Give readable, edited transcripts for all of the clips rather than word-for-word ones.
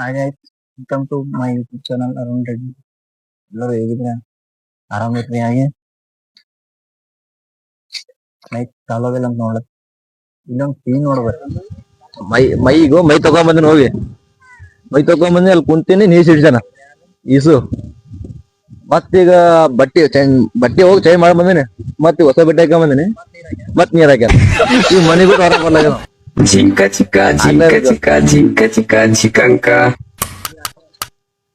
ಹಾಗೆ ಆಯ್ತು. Welcome to my YouTube channel Arun Reddy. ಎಲ್ಲರೂ ಹೇಗಿದ್ರೆ ಆರಾಮಿರ್ರಿ. ಹಾಗೆ ಮೈಕ್ ಚಾಲೋದಿಲ್ಲ ಅಂತ ನೋಡ್ಲಕ್ ಇಲ್ಲೊಂದು ಸೀನ್ ನೋಡ್ಬೇಕು. ಮೈ ತಗೊಂಬಂದಿನ ಹೋಗಿ ಮೈ ತಗೊಂಬಂದಿ ಅಲ್ಲಿ ಕುಂತೀನಿ ನೀರ್ ಸಿಡ್ಸನ ಈಸು. ಮತ್ತೀಗ ಬಟ್ಟೆ ಹೋಗಿ ಚೇಂಜ್ ಮಾಡಿ ಬಂದಿನಿ. ಮತ್ತೆ ಹೊಸ ಬಟ್ಟೆ ಹಾಕೊಂಡ್ ಬಂದಿನಿ. ಮತ್ ನೀರ್ ಹಾಕ್ಯಾನ. ಈ ಮನೆಗೂ ಹೊರ ಬರ್ಲಾಗ Chica chica chica chica chica chica chicanca.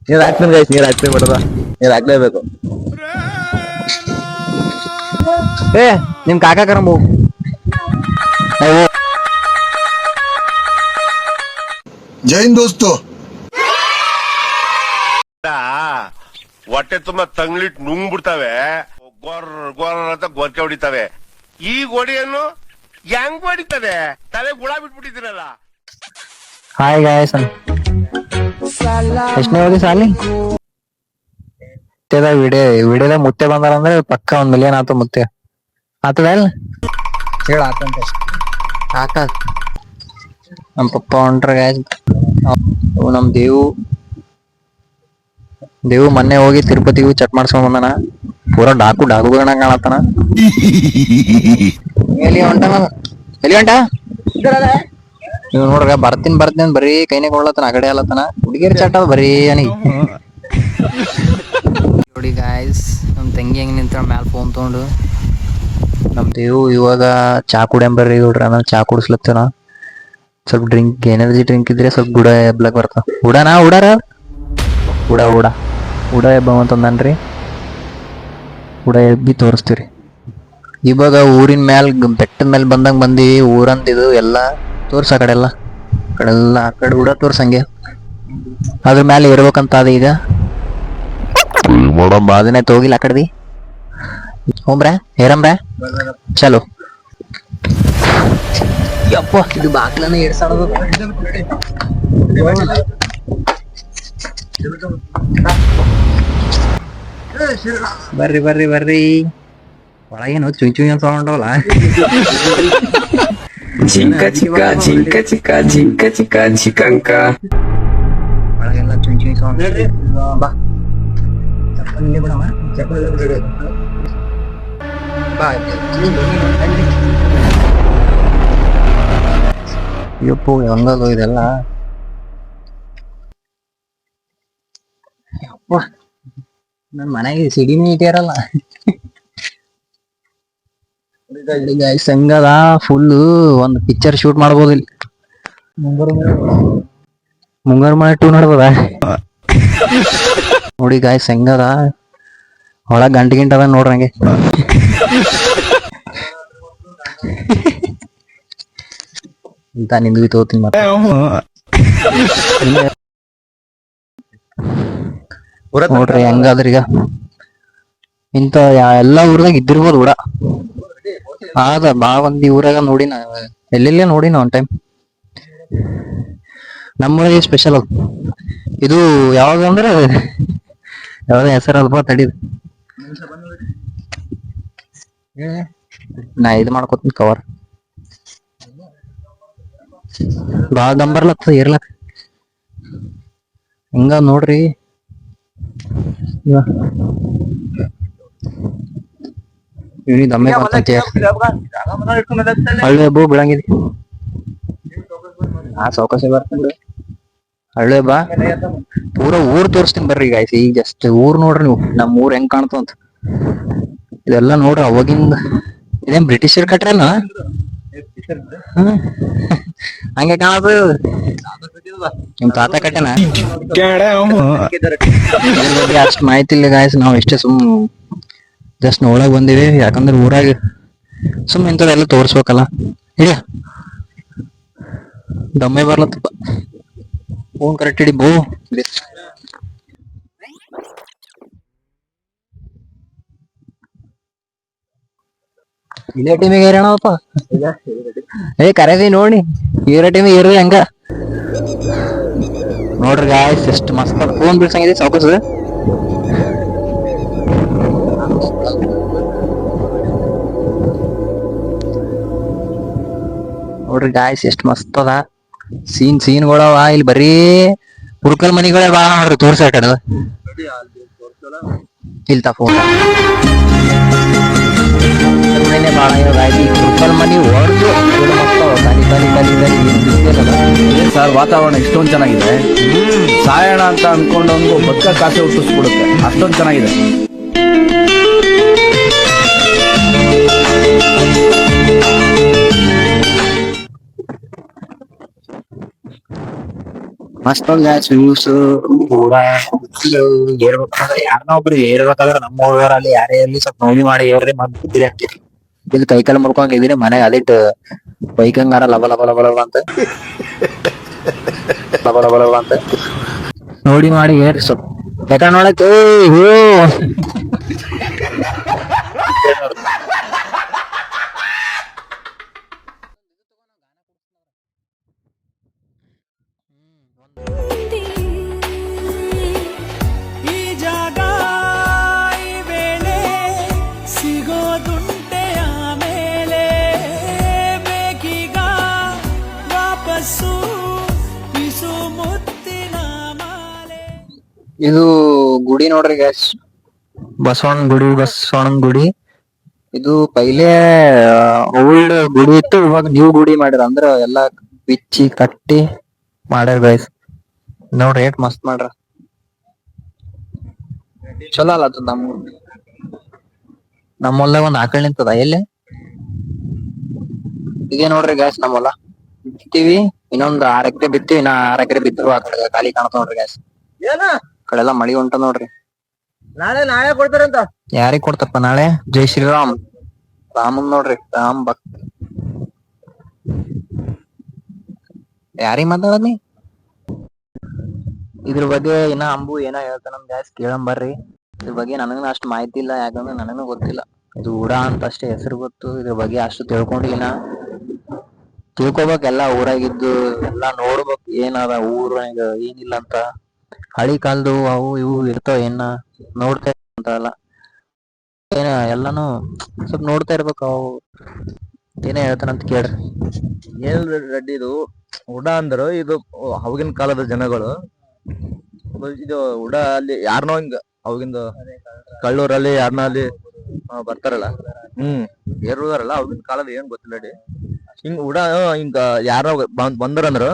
ನೀರ್ ಹಾಕ್ತೀನಿ ಗೈಸ್, ನೀರ್ ಹಾಕ್ತೀನಿ ಬಿಡದ, ನೀರ್ ಹಾಕ್ಲೇಬೇಕು. ಏ ನಿಮ್ ಕಾಕ ಕರಂಬು जय हिंद दोस्तों. ಹೊಟ್ಟೆ ತುಂಬಾ ತಂಗ್ಲಿಟ್ ನುಂಗ್ ಬಿಡ್ತಾವೆ, ಗೊರ್ ಗೊರ್ ಅಂತ ಗೊರ್ಕೆ ಹೊಡಿತಾವೆ. ಈ ಗೋಡಿಯನ್ನು ಹೆಂಗ್ ಹೊಡಿತದೆ? ತಲೆ ಗುಳ ಬಿಟ್ಬಿಟ್ಟಿದ್ದೀರಲ್ಲ. ಹಾಯ್ ಗಾಯ್ಸ್, ಎಷ್ಟನೇ ಹೋಗಿ ಸಾಲಿ ವಿಡಿಯೋದ ಮುತ್ತೆ ಬಂದಾರ ಅಂದ್ರೆ ಪಕ್ಕ 1 ಮಿಲಿಯನ್ ಆತು. ಮುತ್ತೆ ಆತದ ಇಲ್ಲ ಹೇಳ ಆತಂತ ಆತ. ನಮ್ ಪಪ್ಪ ಹೊಂಟ್ರ ಗಾಯ್ಸ್. ನಮ್ ದೇವು ಮೊನ್ನೆ ಹೋಗಿ ತಿರುಪತಿಗೂ ಚೆಕ್ ಮಾಡ್ಸ್ಕೊಂಡ್ ಬಂದಾನ. ಪೂರಾ ಡಾಕು ಗಣ ಕಾಣತ್ತಾನ. ಎಲ್ಲಿ ಹೊಂಟ ನೀವು ನೋಡ್ರ ಬರ್ತೀನಿ ಬರೀ ಕೈನೇ ಕೊಡ್ಲತ್ತನ, ಆ ಕಡೆ ಅಲ್ಲತನ. ಹುಡುಗಿಯರ್ ಚಟ ಬರೀ ಅನಿ ನೋಡಿ ಗಾಯ್ಸ್. ನಮ್ ತಂಗಿ ಹೆಂಗ್ ನಿಂತ ಮ್ಯಾಲ ಫೋನ್ ತಗೊಂಡು. ನಮ್ ದೇವು ಇವಾಗ ಚಾ ಕುಡಿಯಂಬರ್ರಿ ನೋಡ್ರಿ. ಆಮೇಲೆ ಚಾ ಕುಡಿಸ್ಲತ್ತನ. ಸ್ವಲ್ಪ ಡ್ರಿಂಕ್, ಎನರ್ಜಿ ಡ್ರಿಂಕ್ ಇದ್ರೆ ಸ್ವಲ್ಪ ಗುಡ ಎಬ್ಲಕ್ ಬರ್ತಾವ. ಉಡ ಎಬ್ಬಂತಂದನ್ರಿ. ಉಡ ಎಬ್ಬಿ ತೋರಿಸ್ತೀವ್ರಿ. ಇವಾಗ ಊರಿನ ಮ್ಯಾಲ ಬೆಟ್ಟದ ಮೇಲೆ ಬಂದಿವಿ. ಊರಂತಿದು ಎಲ್ಲಾ ತೋರ್ಸ, ಆ ಕಡೆ ಆ ಕಡೆ ಉಡ ತೋರ್ಸಂಗೆ. ಅದ್ರ ಮ್ಯಾಲೆ ಇರ್ಬೇಕಂತ ಅದ. ಈಗ ಬಾದಿನ ಹೋಗಿಲ್ಲ ಆ ಕಡೆ. ಹೋಮ್ರ ಹೇರಂಬ್ರ ಚಲೋ. ಯಪ್ಪ ಇದು ಬಾಗ್ಲನ ಎಡ್ಸಾಡೋದು. ಬರ್ರಿ ಒಳಗೇನು ಚುಂಚು ಸೌಂಡವಲ್ಲ. Chica chica chica chica chica chica chicanca. ಒಳಗೆಲ್ಲ ಚುಂಚು ಸೌಂಡ್. ಬಾ ಚಪ್ಪಲಿ ಬಿಡಮ್ಮ, ಬಾ. ಯಪ್ಪು ಹೆಂಗದು ಇದೆಲ್ಲ. ಯಪ್ಪ ನನ್ ಮನೆಗೆ ಸಿಡಿನೇ ಇಟ್ಟಿರಲ್ಲ. ಸಂಗದ ಫುಲ್ ಒಂದು ಪಿಕ್ಚರ್ ಶೂಟ್ ಮಾಡ್ಬೋದು ಇಲ್ಲಿ. ಮುಂಗಾರು ಮಳೆ 2 ನಡ್ಬೋದ ನೋಡಿ ಗಾಯ್ಸ್. ಸಂಗದ ಒಳಗ ಗಂಟೆ ಅದ ನೋಡ್ರಂಗೆ. ಇಂತ ನಿಂದ್ವಿ ತೋತೀನಿ ಮತ್ತೆ. ನೋಡ್ರಿ ಹೆಂಗಾದ್ರೀಗ. ಇಂತ ಎಲ್ಲಾ ಊರಾಗ ಇದ್ದಿರ್ಬೋದು ಕೂಡ. ಆದ ಬಾಳ ಮಂದಿ ಊರಾಗ ನೋಡಿನ, ಎಲ್ಲೆಲ್ಲೇ ನೋಡಿನ ಒನ್ ಟೈಮ್. ನಮ್ಮೂರಾಗ ಸ್ಪೆಷಲ್ ಅದು. ಇದು ಯಾವಾಗಂದ್ರೆ ಯಾವ್ದ ಹೆಸರಲ್ಪ ತಡೀದು. ನಾ ಇದು ಮಾಡ್ಕೊತೀನಿ ಕವರ್. ಬಾಳ ಗಂಬರ್ಲತ್ತ ಇರ್ಲಕ್. ಹಿಂಗ ನೋಡ್ರಿ. ದಮ್ಮೆ ಬರ್ತಂತೆ. ಹಳ್ಳಿ ಹಬ್ಬ ಬಿಡಂಗಿದಿ. ಸಾವಕಾಶ ಬರ್ತಂದ್ರೆ ಹಳ್ಳಿ ಹಬ್ಬ ಪೂರಾ ಊರ್ ತೋರಿಸ್ತೀನಿ ಬರ್ರಿ ಗಾಯ್ಸ್. ಈಗ ಜಸ್ಟ್ ಊರ್ ನೋಡ್ರಿ ನೀವು, ನಮ್ ಊರ್ ಹೆಂಗ್ ಕಾಣ್ತು ಅಂತ. ಇದೆಲ್ಲಾ ನೋಡ್ರಿ ಅವಾಗಿಂದ. ಇದೇನ್ ಬ್ರಿಟಿಷರ್ ಕಟ್ರಲ್ಲ ಹಂಗೆ ಕಾಣದು. ನಿಮ್ ತಾತ ಕಟ್ಟೆನ. ಅಷ್ಟು ಮಾಹಿತಿ ಇಲ್ಲ ಗಾಯ್ಸ್. ನಾವ್ ಇಷ್ಟೇ ಜಸ್ಟ್ ನೋಡಕ್ ಬಂದಿವಿ. ಯಾಕಂದ್ರೆ ಊರಾಗ ಇಂಥದೆಲ್ಲ ತೋರ್ಸ್ಬೇಕಲ್ಲ. ಇಲ್ಲ ದಮ್ಮೆ ಬರ್ಲತ್ತಪ್ಪ. ಫೋನ್ ಕರೆಕ್ಟ್ ಹಿಡಿ ಬೋ. ಇದೇ ಟೀಮಿಗೆ ಏರಣಪ್ಪ. ಕರೆದಿ ನೋಡಿ ಇರೋ ಟೀಮಿಗೆ ಇರ್ರಿ ಹಂಗ. ನೋಡ್ರಿ ಗಾಯ್ಸ್ ಎಷ್ಟು ಮಸ್ತ್ ಫೋನ್ ಬಿಡ್ಸಂಗಿದೆ ಸಾಕಸ್. ನೋಡ್ರಿ ಗಾಯ್ಸ್ ಎಷ್ಟು ಮಸ್ತ್ ಅದ ಸೀನ್ಗಳವ ಇಲ್ಲಿ. ಬರೀ ಕುರುಕಲ್ ಮನಿಗಳೇ ಬಾಳ ನೋಡ್ರಿ ತೋರ್ಸ ಆ ಕಡೆ ಇಲ್ತಾ ಫೋಟೋ ಮನೆ ಬಾಳ ಇರೋದಾಗಿ ಕುರುಕಲ್ ಮನಿ ಹೊಡೆದು ಕಲಿ ಕಲಿ ಕಲಿ ಕಲಿ ಏನ್ ಸರ್ ವಾತಾವರಣ ಇಷ್ಟೊಂದ್ ಚೆನ್ನಾಗಿದೆ ಸಾಯೋಣ ಅಂತ ಅನ್ಕೊಂಡವನ್ಗೂ ಬದುಕ ಕಾಸೆ ಹುಟ್ಟಿಸ್ಬಿಡುತ್ತೆ ಅಷ್ಟೊಂದ್ ಚೆನ್ನಾಗಿದೆ. ಮಸ್ತ್ ವ್ಯೂಸ್ ಕೂಡ ಏರ್ಬೇಕಾದ್ರೆ ಯಾರನ್ನ ಒಬ್ರು ಏರ್ಬೇಕಾದ್ರೆ ನಮ್ಮ ಊರಲ್ಲಿ ಯಾರೇ ಇರ್ಲಿ ಸ್ವಲ್ಪ ನೋಡಿ ಮಾಡಿ ಏರ್ರಿ ಮತ್ ಬುದ್ಧಿ ಆಗ್ತೈತಿ. ಇಲ್ಲಿ ಕೈಕಾಲ ಮುರ್ಕೊಂಡ್ ಇದೀನಿ ಮನೆಗೆ ಅದಿಟ್ಟು ಬೈಕಂಗಾರ ಲಬ ಲಬ ಲಬ ಲಬ ಅಂತ ಲಬ ಲಬ ಲಬ ಅಂತ ನೋಡಿ ಮಾಡಿ ಏರ್ರಿ ಸ್ವಲ್ಪ ಯಾಕಂದ್ರೆ ನೋಡಕ್ ಈ ಜಾಗ ಈ ವೇಳೆ ಸಿಗೋದುಂಟೆ ಆಮೇಲೆ ಬೇಕೀಗ ವಾಪಸ್ಸು ಬಿಸು ಮುತ್ತಿನ ಮಾಲೆ. ಇದು ಗುಡಿ ನೋಡ್ರಿ ಗ್ಯಾಸ್ ಬಸವಣ್ಣನ ಗುಡಿ ಇದು ಪೈಲೆ ಓಲ್ಡ್ ಗುಡಿ ಇತ್ತು ಇವಾಗ ನ್ಯೂ ಗುಡಿ ಮಾಡ್ಯಾರ ಅಂದ್ರ ಎಲ್ಲಾ ಬಿಚ್ಚಿ ಕಟ್ಟಿ ಮಾಡ್ಯಾರ ಗೈಸ್ ನೋಡ್ರಿ ಏಟ್ ಮಸ್ತ್ ಮಾಡ್ರ ಚಲೋ ಅಲ್ಲ ಅದು ನಮ್ಮ ಹೊಲ್ದಾಗ ಒಂದ್ ಆಕಳ ನಿಂತದ ಎಲ್ಲಿ ಇದೇ ನೋಡ್ರಿ ಗ್ಯಾಸ್ ನಮ್ಮ ಹೊಲ ಬಿತ್ತೀವಿ ಇನ್ನೊಂದ್ 6 ಎಕರೆ ಬಿತ್ತೀವಿ ಇನ್ನ 6 ಎಕರೆ ಬಿತ್ತರು ಆ ಕಡೆ ಖಾಲಿ ಕಾಣತಾವ ನೋಡ್ರಿ ಗ್ಯಾಸ್ ಕಡೆಲ್ಲ ಮಳಿ ಹೊಂಟ ನೋಡ್ರಿ ನಾಳೆ ಕೊಡ್ತಾರಂತ ಯಾರಿಗ್ ಕೊಡ್ತಪ್ಪ ನಾಳೆ ಜೈ ಶ್ರೀರಾಮ್ ರಾಮನ್ ನೋಡ್ರಿ ರಾಮ್ ಭಕ್ತ ಯಾರಿಗ್ ಮಾತಾಡನಿ ಇದ್ರ ಬಗ್ಗೆ ಇನ್ನ ಅಂಬು ಏನೋ ಹೇಳ್ತಾನ ನಮ್ ಗ್ಯಾಸ್ ಕೇಳಂಬರ್ರಿ ಇದ್ರ ಬಗ್ಗೆ ನನಗೂ ಅಷ್ಟು ಮಾಹಿತಿ ಇಲ್ಲ ಯಾಕಂದ್ರೆ ನನಗೂ ಗೊತ್ತಿಲ್ಲ ಇದು ಊಡ ಅಂತ ಅಷ್ಟೇ ಹೆಸರು ಗೊತ್ತು ಇದ್ರ ಬಗ್ಗೆ ಅಷ್ಟು ತಿಳ್ಕೊಂಡಿಲ್ಲ ತಿಳ್ಕೊಬೇಕ್ ಎಲ್ಲಾ ಊರಾಗಿದ್ದು ಎಲ್ಲಾ ನೋಡ್ಬೇಕು ಏನದ ಊರಾಗ ಏನಿಲ್ಲ ಅಂತ ಹಳಿ ಕಾಲದ್ದು ಅವು ಇವು ಇರ್ತಾವ ಏನ ನೋಡ್ತಾ ಅಂತ ಎಲ್ಲ ಏನ ಎಲ್ಲಾನು ಸ್ವಲ್ಪ ನೋಡ್ತಾ ಇರ್ಬೇಕು ಅವು ಏನೇ ಹೇಳ್ತಾನಂತ ಕೇಳ್ರಿ ಏನ್ ರೆಡ್ಡಿ ಇದು ಉಡ ಅಂದ್ರು ಇದು ಅವಾಗಿನ ಕಾಲದ ಜನಗಳು ಇದು ಉಡ ಅಲ್ಲಿ ಯಾರನೋ ಹಿಂಗ ಅವಾಗಿಂದ ಕಳ್ಳೂರಲ್ಲಿ ಯಾರನ್ನ ಅಲ್ಲಿ ಬರ್ತಾರಲ್ಲ ಏರುದಾರಲ್ಲ ಅವಾಗಿನ ಕಾಲದ ಏನ್ ಗೊತ್ತಿಲ್ಲ ರೆಡ್ಡಿ ಹಿಂಗ ಉಡ ಹಿಂಗ ಯಾರೋ ಬಂದ್ರಂದ್ರು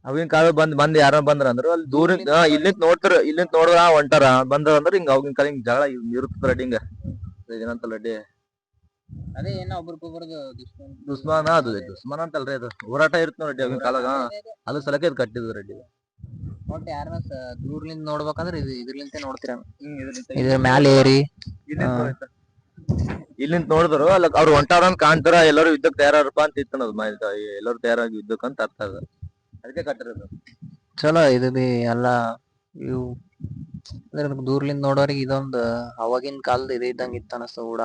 ಅವಾಗಿನ ಕಾಲ ಬಂದ್ ಯಾರ ಬಂದ್ರಂದ್ರು ಅಲ್ಲಿ ದೂರ ಇಲ್ಲಿಂದ ನೋಡ್ತಾರ ಇಲ್ಲಿಂದ ನೋಡಿದ್ರ ಹೊಂಟಾರ ಬಂದ್ರ ಅಂದ್ರ ಹಿಂಗ ಅವಾಗಿನ ಕಾಲ ಹಿಂಗ ಜಗಳ ಇರುತ್ತ ರೆಡ್ಡಿ ಹಿಂಗ ಏನಂತ ರೆಡ್ಡಿ ಅದೇ ಏನೋ ಒಬ್ರಿಗೊಬ್ರದು ದುಸ್ಮಾನ ಅದು ದುಸ್ಮಾನ ಅಂತಲ್ರಿ ಅದು ಹೋರಾಟ ಇರುತ್ತೆ ನೋಡಿ ಅವಾಗಿನ ಕಾಲಾಗ ಅದು ಸಲಕ್ಕೆ ಇದು ಕಟ್ಟಿದ್ರು ರೆಡ್ಡಿ ಒಟ್ಟು ಯಾರನ್ನ ದೂರ್ಲಿಂದ ನೋಡ್ಬೇಕಂದ್ರ ಇದ್ರಲಿಂತೆ ನೋಡ್ತೀರ ಇದ್ರ ಮ್ಯಾಲ ಏರಿ ಇಲ್ಲಿಂದ ನೋಡಿದ್ರು ಅಲ್ಲ ಅವ್ರು ಹೊಂಟಾರ ಅಂತ ಕಾಣ್ತಾರ ಎಲ್ಲರೂ ಯುದ್ಧಕ್ಕೆ ತಯಾರಪ್ಪ ಅಂತ ಇತ್ತು ಎಲ್ಲರೂ ತಯಾರಾಗಿ ಯುದ್ಧಕ್ಕೆ ಅಂತ ಅರ್ಥ ಅದ ಅದಕ್ಕೆ ಕಟ್ಟಿರೋದು ಚಲೋ ಇದು ಬಿ ಎಲ್ಲ ಇವು ದೂರ್ಲಿಂದ ನೋಡೋರಿಗೆ ಇದೊಂದು ಅವಾಗಿನ ಕಾಲದ ಇದು ಇದ್ದಂಗ ಇತ್ತ ಅನಸ್ತ ಕೂಡ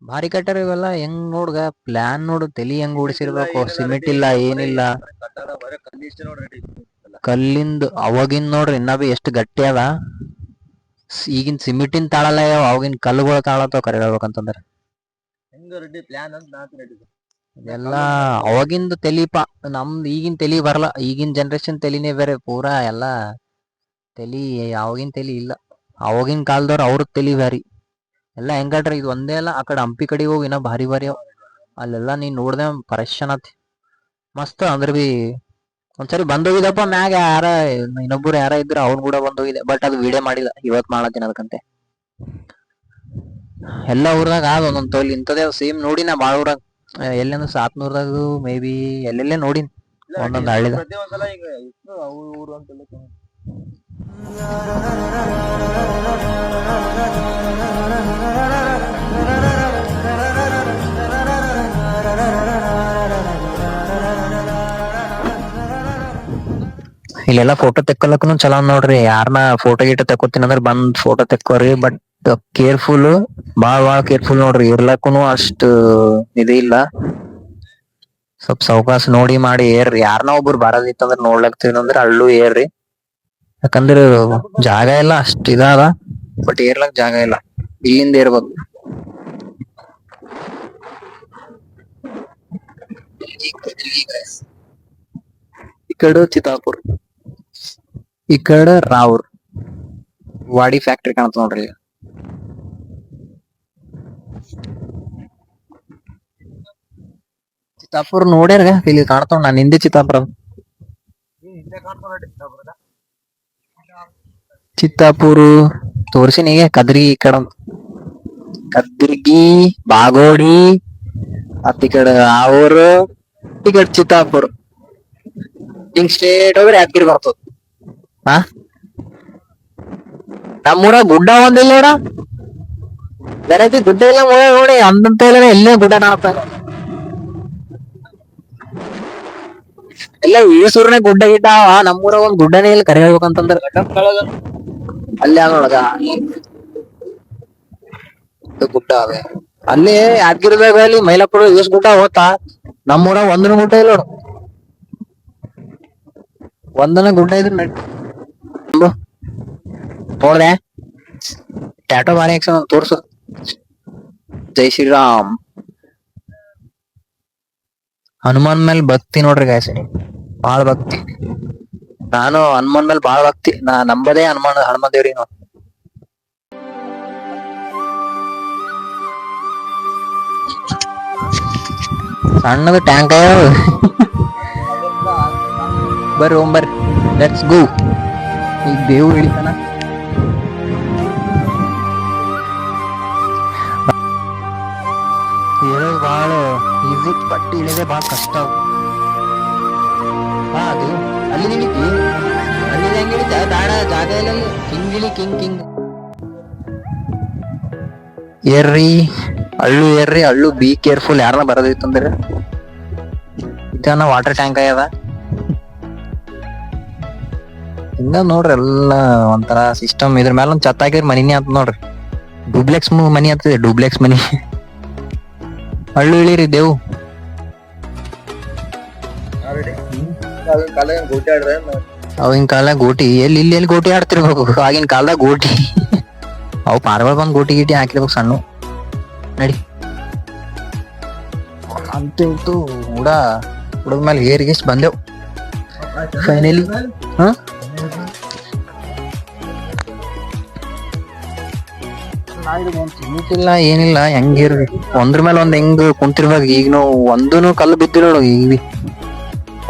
ಭಾರಿ ಕಟ್ಟಾರ ಇವೆಲ್ಲ ಹೆಂಗ್ ನೋಡ್ಗ ಪ್ಲಾನ್ ನೋಡು ತಲಿ ಹೆಂಗ್ ಓಡಿಸಿರ್ಬೇಕು ಸಿಮೆಂಟ್ ಇಲ್ಲ ಏನಿಲ್ಲ ಕಲ್ಲಿಂದ ಅವಾಗಿನ್ ನೋಡ್ರಿ ಇನ್ನ ಬಿ ಎಷ್ಟು ಗಟ್ಟಿ ಅದ ಈಗಿನ ಸಿಮೆಂಟಿನ ತಾಳಲ್ಲ ಅವಾಗಿನ ಕಲ್ಲುಗಳ ತಾಳತ್ತವ ಕರೆ ಹೇಳ್ಬೇಕಂತಂದ್ರ ಹೆಂಗ ರೆಡ್ಡಿ ಪ್ಲಾನ್ ಅಂತ ನಾಲ್ಕು ರೆಡ್ಡಿ ಎಲ್ಲಾ ಅವಾಗಿಂದ ತಲಿಪ ನಮ್ದು ಈಗಿನ ತಲಿ ಬರಲ್ಲ ಈಗಿನ ಜನರೇಷನ್ ತಲಿನೇ ಬೇರೆ ಪೂರಾ ಎಲ್ಲಾ ತಲಿ ಅವಾಗಿನ ತಲಿ ಇಲ್ಲ ಅವಾಗಿನ ಕಾಲದವ್ರ ಅವ್ರ ತಲಿ ಬ್ಯಾರಿ ಎಲ್ಲಾ ಹೆಂಗಾಟ್ರಿ ಇದು ಒಂದೇ ಅಲ್ಲ ಆ ಕಡೆ ಹಂಪಿ ಕಡೆಗೆ ಹೋಗಿ ಇನ್ನ ಭಾರಿ ಭಾರಿ ಅವ ಅಲ್ಲೆಲ್ಲಾ ನೀನ್ ನೋಡ್ದೆ ಪರೇಶಾನ್ ಆತಿ ಮಸ್ತ್ ಅಂದ್ರ ಬಿ ಒಂದ್ಸರಿ ಬಂದೋಗಿದಪ್ಪ ಮ್ಯಾಗ ಯಾರ ಇನ್ನೊಬ್ರು ಯಾರ ಇದ್ರ ಅವ್ರ ಕೂಡ ಬಂದೋಗಿದೆ ಬಟ್ ಅದು ವಿಡಿಯೋ ಮಾಡಿಲ್ಲ ಇವತ್ ಮಾಡತ್ತೀನಿ ಅದಕ್ಕಂತೆ ಎಲ್ಲಾ ಊರ್ದಾಗ ಆದ ಒಂದೊಂದ್ ತೋಲ್ ಇಂಥದೇ ಸೇಮ್ ನೋಡಿ ನಾ ಬಾಳ ಊರಾಗ ಎಲ್ಲೇನು 700ದಾಗ ಮೇ ಬಿ ಎಲ್ಲೆಲ್ಲೇ ನೋಡಿನ್ ಒಂದೊಂದ್ ಹಳ್ಳಿದ ಪ್ರತಿ ಒಂದ್ಸಲ ಈಗ ಇತ್ತು ಅವ್ರ ಊರು ಅಂತೆಲ್ಲ ಇಲ್ಲೆಲ್ಲಾ ಫೋಟೋ ತೆಕ್ಕೊಲಕ್ಕನು ಚಲೋ ನೋಡ್ರಿ ಯಾರನ್ನ ಫೋಟೋ ಗೀಟೋ ತೆಕ್ಕೋತೀನಿ ಅಂದ್ರ ಬಂದ್ ಫೋಟೋ ತೆಕ್ಕೋರಿ ಬಟ್ ಕೇರ್ಫುಲ್ ಬಾಳ್ ಕೇರ್ಫುಲ್ ನೋಡ್ರಿ ಇರ್ಲಕ್ಕೂನು ಅಷ್ಟು ಇದು ಇಲ್ಲ ಸ್ವಲ್ಪ ಸಾವಕಾಶ ನೋಡಿ ಮಾಡಿ ಏರ್ರಿ ಯಾರನ್ನ ಒಬ್ರು ಬರೋದಿತ್ತಂದ್ರ ನೋಡ್ಲಕ್ತೀವಿ ಅಂದ್ರ ಅಲ್ಲೂ ಏರ್ರಿ ಯಾಕಂದ್ರ ಜಾಗ ಇಲ್ಲ ಅಷ್ಟ್ ಇದಾದ ಬಟ್ ಏರ್ಲಕ್ ಜಾಗ ಇಲ್ಲ ಇಲ್ಲಿಂದ ಏರ್ಬೇಕು ಈ ಕಡೆ ಚಿತ್ತಾಪುರ್ ಈ ಕಡೆ ರಾವ್ರ್ ವಾಡಿ ಫ್ಯಾಕ್ಟ್ರಿ ಕಾಣತ್ತ ನೋಡ್ರಿ. ಚಿತ್ತಾಪುರ್ ನೋಡ್ಯಾರ ಇಲ್ಲಿ ಕಾಣ್ತಾವ. ನಾನು ಹಿಂದೆ ಚಿತ್ತಾಪುರ ಚಿತ್ತಾಪುರ್ ತೋರ್ಸಿನಿಗೆ ಕದ್ರಿ ಈ ಕಡೆ ಕದ್ರಿಗಿ ಬಾಗೋಡಿ ಮತ್ತ ಈ ಕಡೆ ಅವ್ರು ಈ ಕಡೆ ಚಿತ್ತಾಪುರ್ ಹಿಂಗ್ ಸ್ಟೇಟ್ ಹೋಗ್ರೆ ಯಾದಗಿರಿ ಬರ್ತದ. ಹಾ ನಮ್ಮೂರ ಗುಡ್ಡ ಒಂದಿಲ್ಲ ನೋಡ ಬೇರೆ ಗುಡ್ಡ ಇಲ್ಲ ನೋಡಿ ಅಂದಂತ ಇಲ್ಲ ಎಲ್ಲೇ ಗುಡ್ಡ ಕಾಣಪ್ಪ ಎಲ್ಲ ಈಸೂರ್ನೆ ಗುಡ್ಡ ಗಿಡ್ಡ ನಮ್ಮೂರ ಒಂದ್ ಗುಡ್ಡನೇ ಇಲ್ಲ ಕರೆ ಹೇಳ್ಬೇಕಂತಂದ್ರ ಅಲ್ಲಿ ನೋಡಗ ಗುಡ್ಡ ಅವೆ ಅಲ್ಲಿ ಯಾದಗಿರಿದಾಗ ಅಲ್ಲಿ ಮೈಲಾಪುರ ಈಸ್ ಗುಡ್ಡ ಹೋತಾ ನಮ್ಮೂರ ಒಂದನ ಗುಡ್ಡ ಇಲ್ಲ ನೋಡು. ಒಂದನ ಗುಡ್ಡ ಇದ್ರ ನಡಿ ನೋಡ್ದೆ ಟ್ಯಾಟೋ ಬಾರಿ ಹಾಕ್ಸ ತೋರ್ಸು. ಜೈ ಶ್ರೀರಾಮ್. ಹನುಮಾನ್ ಮೇಲೆ ಭಕ್ತಿ ನೋಡ್ರಿ ಗಾಯ್ಸ್, ಬಾಳ ಭಕ್ತಿ. ನಾನು ಹನುಮಾನ್ ಮೇಲೆ ಬಾಳ ಭಕ್ತಿ. ನಾ ನಂಬದೇ ಹನುಮಾನ್ ದೇವ್ರಿ ನಾವು. ಸಣ್ಣದ ಟ್ಯಾಂಕ್ ಬರ್ರಿ ಬರ್ರಿ ಲೆಟ್ಸ್ ಗೋ. ಈಗ ದೇವ್ರು ಇಳಿತಾನ. ಇಳೋದು ಬಾಳ ಈಸಿ, ಬಟ್ಟಿ ಇಳಿದೆ ಬಾಳ ಕಷ್ಟ. ಹಾ ಅದು ಅಲ್ಲಿ ಇಳಿತಿ, ಅಲ್ಲಿ ಹೆಂಗ್ ಇಳಿತ ದಾಡ ಜಾಗ ಇಲ್ಲ ಅಲ್ಲಿ. ಕಿಂಗ್ ಇಳಿ ಕಿಂಗ್ ಏರ್ರಿ ಹಳ್ಳು ಏರ್ರಿ ಹಳ್ಳು. Be careful. ಯಾರನ್ನ ಬರೋದಿತ್ತಂದ್ರೆ ಇದನ್ನ ವಾಟರ್ ಟ್ಯಾಂಕ್ ಆಗ್ಯದ. ಹಿಂಗ ನೋಡ್ರಿ ಎಲ್ಲ ಒಂಥರ ಸಿಸ್ಟಮ್. ಇದ್ರ ಮೇಲೆ ಒಂದ್ ಛತ್ ಹಾಕಿದ್ರೆ ಮನಿನೇ ಆತ ನೋಡ್ರಿ. ಡೂಬ್ಲೆಕ್ಸ್ ಮನಿ ಆಗ್ತದೆ, ಡೂಬ್ಲೆಕ್ಸ್ ಮನಿ. ಹಳ್ಳು ಇಳಿರಿ ದೇವು. ಅವಾಗಿನ ಕಾಲದಾಗ ಗೋಟಿ ಎಲ್ಲಿ ಗೋಟಿ ಆಡ್ತಿರ್ಬೇಕು. ಆಗಿನ ಕಾಲದಾಗ ಗೋಟಿ ಅವು ಪಾರ್ಗಳು ಬಂದ್ ಗೋಟಿ ಗೀಟಿ ಹಾಕಿರ್ಬೇಕು ಸಣ್ಣ. ನಡಿ ಅಂತೂ ಹುಡದ ಮೇಲೆ ಏರಿಗೆ ಬಂದೆವು ಫೈನಲಿ. ಹ ತಿನ್ನಿಲ್ಲ ಏನಿಲ್ಲ. ಹೆಂಗಿರ್ರಿ ಒಂದ್ರ ಮೇಲೆ ಒಂದ್ ಹೆಂಗ್ ಕುಂತಿರ್ಬೇಕು. ಈಗ ನಾವು ಒಂದೂನು ಕಲ್ಲು ಬಿದ್ದಿಲ್ಲ ನೋಡು ಈಗ.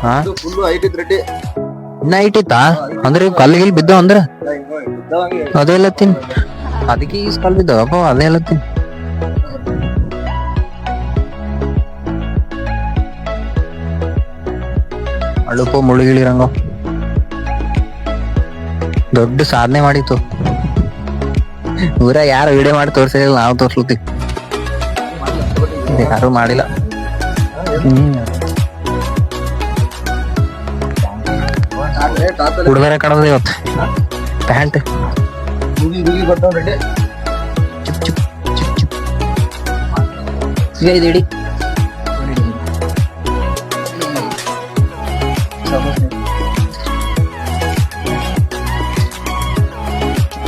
ಹಾ ಇನ್ನ ಐಟಿತ್ತಾ ಅಂದ್ರೆ ಕಲ್ಲಿಗಿಲ್ ಬಿದ್ದಾವ ಅಂದ್ರ ಅದೆಲ್ಲ ತಿನ್. ಅದಕ್ಕೆ ಈ ಕಲ್ ಬಿದ್ದಾವಪ್ಪ ಅದೆಲ್ಲ ತಿನ್. ಅಳುಪು ಮುಳುಗಿಳಿರಂಗ ದೊಡ್ಡ ಸಾಧನೆ ಮಾಡಿತ್ತು. ಊರ ಯಾರು ವಿಡಿಯೋ ಮಾಡಿ ತೋರ್ಸಿಲ್ಲ, ನಾವು ತೋರ್ಸ್ಲತ್ತೀವಿ. ಯಾರು ಮಾಡಿಲ್ಲ. ಹುಡುಗರ ಕಾಣೋದು ಇವತ್ತು ಪ್ಯಾಂಟ್ ಚುಪ್ ಚುಪ್ ಚುಪ್ ಚುಪ್ ಇಡಿ.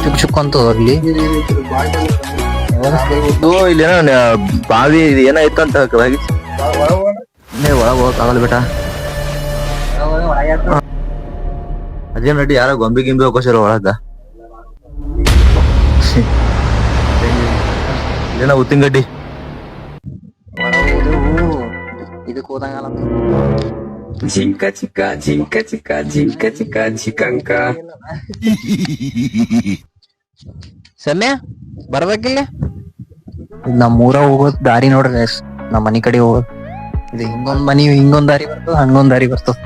ಚುಪ್ ಚುಪ್ ಅಂತ ಹೋಗ್ಲಿ. ಇಲ್ಲೇನೋ ಬಾವಿ ಏನಾಯ್ತು ಅಂತ ಒಳಗೆ ಹೋಗಕ್ ಆಗಲ್ಲ ಬೇಟ. ಅದೇ ನಡಿ ಯಾರ ಗೊಂಬೆ ಗಿಂಬೆ ಹೋಗೋಸಿರ ಒಳಗ. ಏನ ಉತ್ತಿನಗಡ್ಡಿ ಇದಕ್ಕೆ ಹೋದಂಗಲ್ಲ. Jinka chika jinka chika jinka chika chikanka. ಸಮಯ ಬರ್ಬೇಕಿಲ್ಲ. ನಮ್ಮೂರ ಹೋಗೋದ್ ದಾರಿ ನೋಡ್ರಿ ಗೈಸ್, ನಮ್ಮ ಮನಿ ಕಡೆ ಹೋಗೋದು. ಇದು ಹಿಂಗೊಂದ್ ಮನಿ ಹಿಂಗೊಂದ್ ದಾರಿ ಬರ್ತದ, ಹಂಗೊಂದ್ ದಾರಿ ಬರ್ತದ.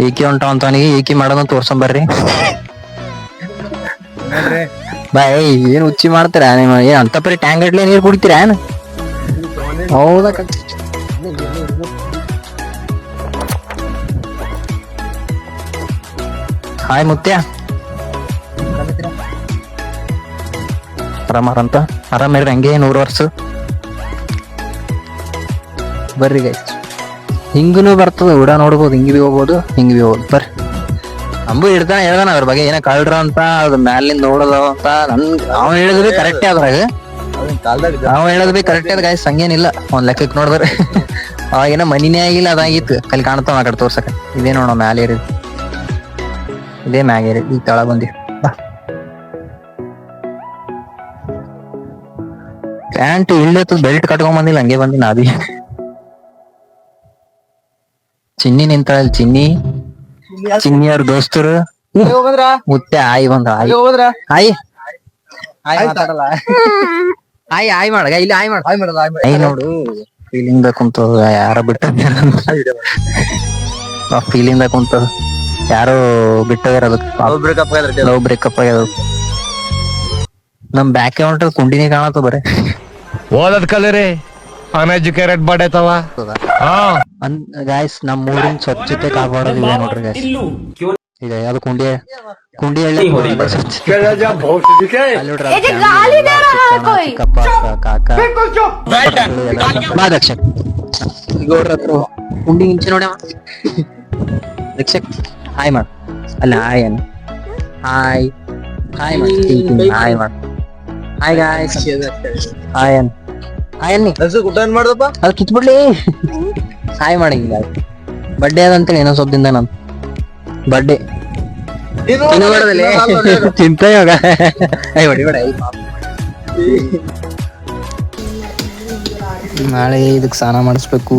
ಏಕಿ ಹೊಂಟ ಅಂತವನಿಗೆ ಏಕಿ ಮಾಡೋದನ್ನ ತೋರ್ಸಂಬರ್ರಿ. ಬಾಯ್ ಏನ್ ಹುಚ್ಚಿ ಮಾಡ್ತೀರ ನಿಮ್ಮ? ಏನ್ ಅಂತ ಪರಿ ಟ್ಯಾಂಕ್ ಗಟ್ಲೆ ನೀರ್ ಕುಡಿತೀರ ಏನ್? ಹೌದಾ ಹಾಯ್ ಮುತ್ಯ, ಆರಾಮಾರಂತ ಆರಾಮಿರ್ರಿ ಹಂಗೆ 100 ವರ್ಷ. ಬರ್ರಿ ಗೈಸ್, ಹಿಂಗನು ಬರ್ತದ ಊಡ ನೋಡ್ಬೋದು. ಹಿಂಗ್ ಬಿ ಹೋಗ್ಬೋದು, ಹಿಂಗ್ ಬಿ ಹೋಗ್ಬೋದು. ಬರ್ರಿ ಅಂಬು ಹೇಳ್ತಾನ ಹೇಳ್ದಾನ ಅದ್ರ ಬಗ್ಗೆ ಏನ ಕಳ್ರ ಅಂತ, ಅದ್ ಮ್ಯಾಲಿಂದ ನೋಡೋದ ಅಂತ. ಅವ ಹೇಳದ್ ಬಿ ಕರೆಕ್ಟೇ ಅದ್ರಾಗ, ಅವ ಹೇಳದ್ ಬಿ ಕರೆಕ್ಟೇ ಅದ ಗೈಸ್, ಹಂಗೇನಿಲ್ಲ. ಒಂದ್ ಲೆಕ್ಕಕ್ಕೆ ನೋಡಿದ್ರೆ ಅವಾಗೇನ ಮನಿನೇ ಆಗಿಲ್ಲ, ಅದಾಗಿತ್ತು. ಅಲ್ಲಿ ಕಾಣ್ತಾವ ಆ ಕಡೆ ತೋರ್ಸಕ. ಇದೇ ನೋಡ ಮ್ಯಾಲೆ ಇರೋದು ಇದೇ ಮ್ಯಾಗೇರಿ ಈಗ ತಳ ಬಂದಿ ಪ್ಯಾಂಟ್ ಇಲ್ಲತ್ತು ಬೆಲ್ಟ್ ಕಟ್ಕೊಂಡ್ ಬಂದಿಲ್ಲ ಹಂಗೆ ಬಂದಿ ನಾದಿ ಚಿನ್ನಿ ನಿಂತಾಳ ಚಿನ್ನಿ ಅವ್ರ ದೋಸ್ತರು ಮುತ್ತೆ ಆಯಿ ಬಂದ ಆಯಿ ಆಯಿ ಆಯಿ ಮಾಡಗ ಇಲ್ಲಿ ಆಯಿ ಮಾಡ ಆಯಿ ನೋಡು ಫೀಲಿಂಗ್ ದ ಕುಂತ ಯಾರ ಬಿಟ್ಟ ಫೀಲಿಂಗ್ ದ ಕುಂತ ಯಾರು ಬಿಟ್ಟೋಗ್ಯಾರ ಲವ್ ಬ್ರೇಕಪ್ ಆಗ್ಯದ ನಮ್ ಬ್ಯಾಕ್ ಹೊಂಟ ಕುಂಡಿನೇ ಕಾಣತ್ತ ಬರೇ ಓದದ್ ಕಲರಿ ಅನ್ಎಜುಕೇಟೆಡ್ ಬಡೇತವ ಗಾಯ್ಸ್ ನಮ್ ಊರಿನ ಸ್ವಚ್ಛತೆ ಕಾಪಾಡೋದು ಇದೆ ನೋಡ್ರಿ ಗಾಯ್ಸ್ ಇದೆ ಅದು ಕುಂಡಿ ಹಳ್ಳಿ ರಕ್ಷಕ್ ಗೌಡ್ರ ಹತ್ರ ಕುಂಡಿ ಇಂಚೆ ನೋಡ್ಯವ ರಕ್ಷಕ್ ಹಾಯ್ ಮಾಡ್ ಅಲ್ಲ ಹಾಯ್ ಅನ್ ಹಾಯ್ ಹಾಯ್ ಹಾಯ್ ಮಾಡ್ ಹಾಯ್ ಗಾಯ್ಸ್ ಹಾಯ್ ಅನ್ ಹಾಯ್ ಅನ್ನಿ ಮಾಡ್ದಪ್ಪ ಅದು ಕಿತ್ಬಿಡ್ಲಿ ಹಾಯ್ ಮಾಡಿ ಬರ್ಡೇ ಅದಂತೇಳಿ ಏನೋ ಸ್ವಲ್ಪ ದಿನ ನಾನು ಬರ್ಡೇ ಚಿಂತೆ ಇವಾಗ ನಾಳೆ ಇದಕ್ಕೆ ಸ್ನಾನ ಮಾಡಿಸ್ಬೇಕು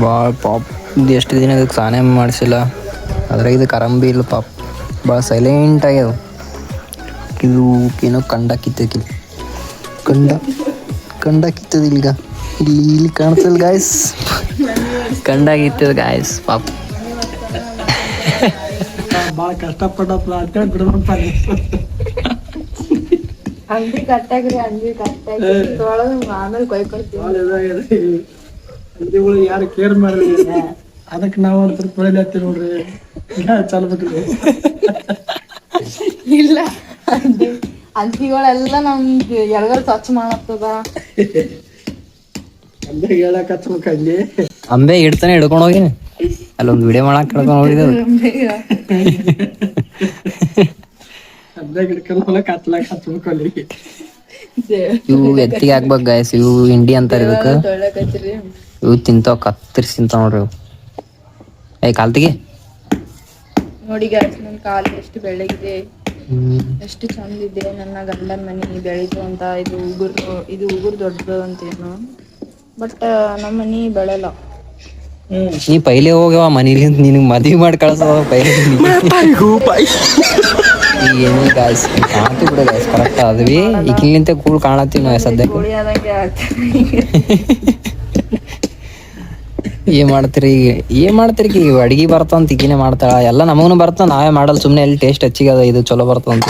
ಭಾಳ ಪಾಪ್ ಎಷ್ಟು ದಿನ ಇದಕ್ಕೆ ಸ್ನಾನ ಮಾಡಿಸಿಲ್ಲ ಅದ್ರಾಗ ಇದಕ್ಕೆ ಆರಾಮ್ ಬಿ ಇಲ್ಲ ಪಾಪ್ ಭಾಳ ಸೈಲೆಂಟ್ ಆಗ್ಯದ ಇದು ಏನೋ ಕಂಡ ಕಿತ್ತಕಿಲ್ಲ ಕಂಡ ಕಿತ್ತದ ಈಗ ಇಲ್ಲಿ ಕಾಣ್ತದ ಗಾಯ್ಸ್ ಕಂಡ ಕಿತ್ತದ ಗಾಯ್ಸ್ ಪಾಪ್ ಬಾಳ ಕಷ್ಟಪಟ್ಟಪ್ಪ ಅಂತೇಳಿ ಬಿಡ್ಬೇಕು ಅಂಗಿ ಕಟ್ಟಾಗ್ರಿ ಆಮೇಲೆ ಕೊಯ್ಕೊಳ್ತೀವಿ ಅಂಗಿಗಳು ಯಾರು ಕೇರ್ ಮಾಡಿಲ್ಲ ಅದಕ್ಕೆ ನಾವು ಅಂತ ತೊಳಿಲತ್ತೀವಿ ನೋಡ್ರಿ ಚಾಲು ಬಿಟ್ರಿ ಇಲ್ಲ ಅಂಗಿಗಳೆಲ್ಲ ನಮ್ಗೆ ಎಳಗಲ್ ಸ್ವಚ್ಛ ಮಾಡತ್ತದ ಅಂದೆ ಹೇಳಕ್ ಹಚ್ಬೇಕಂಗಿ ಅಂಬೆ ಹಿಡ್ತಾನೆ ಹಿಡ್ಕೊಂಡು ಹೋಗಿನಿ ಅಲ್ಲೊಂದು ವಿಡಿಯೋ ಮಾಡಕ್ ಹಿಡ್ಕೊಂಡು ಹೋಗಿದ್ದೆ ಅಂದೆ ಹಿಡ್ಕೊಂಡು ಕತ್ಲಾಕ್ ಹಚ್ಬೇಕು ಅಲ್ಲಿಗೆ ಇವು ಎತ್ತಿಗೆ ಹಾಕ್ಬೇಕು ಗಾಯ್ಸ್ ಇವು ಇಂಡಿ ಅಂತಾರ ಇದಕ್ಕೆ ತೊಳಕತ್ರಿ ಇವು ತಿಂತಾವ ಕತ್ತರಿಸಿ ತಿಂತಾವ ನೋಡ್ರಿ ಇವು ಏ ಕಾಲ್ತಿಗೆ ನೋಡಿ ಗಾಯ್ಸ್ ನನ್ ಕಾಲು ಎಷ್ಟು ಬೆಳ್ಳಗಿದೆ ಎಷ್ಟು ಚಂದ ಇದೆ ನನ್ನ ಗಂಡನ ಮನಿ ಬೆಳಿತು ಅಂತ ಇದು ಉಗುರು ದೊಡ್ಡದು ಅಂತೇನು ಬಟ್ ನಮ್ಮ ಮನಿ ಬೆಳೆಲ್ಲ ನೀ ಪೈಲೆ ಹೋಗ್ಯವ ಮನೇಲಿಂದ ನಿನಗ್ ಮದ್ವಿ ಮಾಡಿ ಕಳ್ಸವ ಪೈಲೆ ಏನು ಗಾಯ್ಸ್ ಕಾಣ್ತಿ ಬಿಡ ಗಾಯ್ಸ್ ಕರೆಕ್ಟ್ ಅದ್ವಿ ಈಗಿಲಿಂತ ಕೂಳ್ ಕಾಣತ್ತೀವಿ ನಾವು ಸದ್ಯಕ್ಕೆ ಕೋಳಿ ಆದಂಗೆ ಏನ್ ಮಾಡ್ತೀರಿ ಈಗ ಅಡಿಗೆ ಬರ್ತಂತ ಈಗಿನೇ ಮಾಡ್ತಾಳ ಎಲ್ಲ ನಮಗೂ ಬರ್ತಾವ ನಾವೇ ಮಾಡಲ್ ಸುಮ್ನೆ ಎಲ್ಲಿ ಟೇಸ್ಟ್ ಹೆಚ್ಚಿಗೆ ಅದ ಇದು ಚಲೋ ಬರ್ತಂತ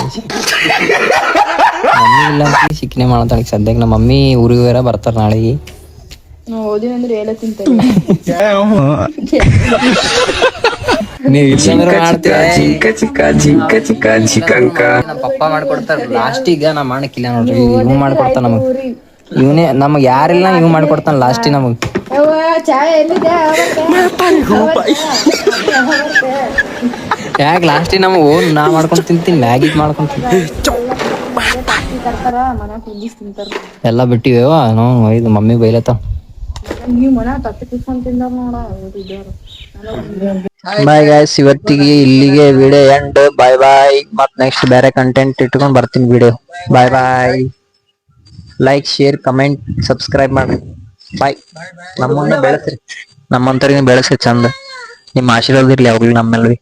ಮಮ್ಮಿ ಇಲ್ಲ ಅಂತ ಸಿಕ್ಕಿನೇ ಮಾಡ್ತಾಳ ಈಗ ಸದ್ಯಕ್ಕೆ ನಮ್ಮ ಮಮ್ಮಿ ಊರಿಗೆ ಬೇರೆ ಬರ್ತಾರ ನಾಳೆಗೆ ನಾವು ಓದಿವಿ ಅಂದ್ರೆ ಎಲ್ಲ ತಿಂತೇವೆ ನಮ್ಮ ಪಪ್ಪ ಮಾಡ್ಕೊಡ್ತಾರ ಲಾಸ್ಟಿಗ ನಾ ಮಾಡಕ್ಕಿಲ್ಲ ನೋಡ್ರಿ ಇವ್ ಮಾಡ್ಕೊಡ್ತಾನ ನಮಗ್ ಇವನೇ ನಮಗ್ ಯಾರಿಲ್ಲ ಇವ್ ಮಾಡ್ಕೊಡ್ತಾನ ಲಾಸ್ಟಿಗೆ ನಮಗ್ ಯಾಕೆ ಲಾಸ್ಟಿಗೆ ನಮಗ್ ನಾ ಮಾಡ್ಕೊಂಡ್ ತಿಂತೀನಿ ಮ್ಯಾಗಿ ಮಾಡ್ಕೊಂಡ್ ತಿಂತೀನಿ ಎಲ್ಲ ಬಿಟ್ಟಿವೇವ ನಾವು ಇದು ಮಮ್ಮಿ ಬೈಲತ್ತ ಬಾಯ್ ಗಾಯ್ಸ್ ಇವತ್ತಿಗೆ ಇಲ್ಲಿಗೆ ವಿಡಿಯೋ ಎಂಡ್ ಬಾಯ್ ಬಾಯ್ ಮತ್ ನೆಕ್ಸ್ಟ್ ಬೇರೆ ಕಂಟೆಂಟ್ ಇಟ್ಕೊಂಡ್ ಬರ್ತೀನಿ ವಿಡಿಯೋ ಬಾಯ್ ಬಾಯ್ ಲೈಕ್ ಶೇರ್ ಕಮೆಂಟ್ ಸಬ್ಸ್ಕ್ರೈಬ್ ಮಾಡ್ರಿ ಬಾಯ್ ನಮ್ಮನ್ನ ಬೆಳೆಸ್ರಿ ನಮ್ಮಂತವ್ರಿಗೆ ಬೆಳೆಸ್ರಿ ಚಂದ ನಿಮ್ಮ ಆಶೀರ್ವಾದ ಇರ್ಲಿ ಯಾವಾಗ್ಲೂ ನಮ್ಮೆಲ್ರಿ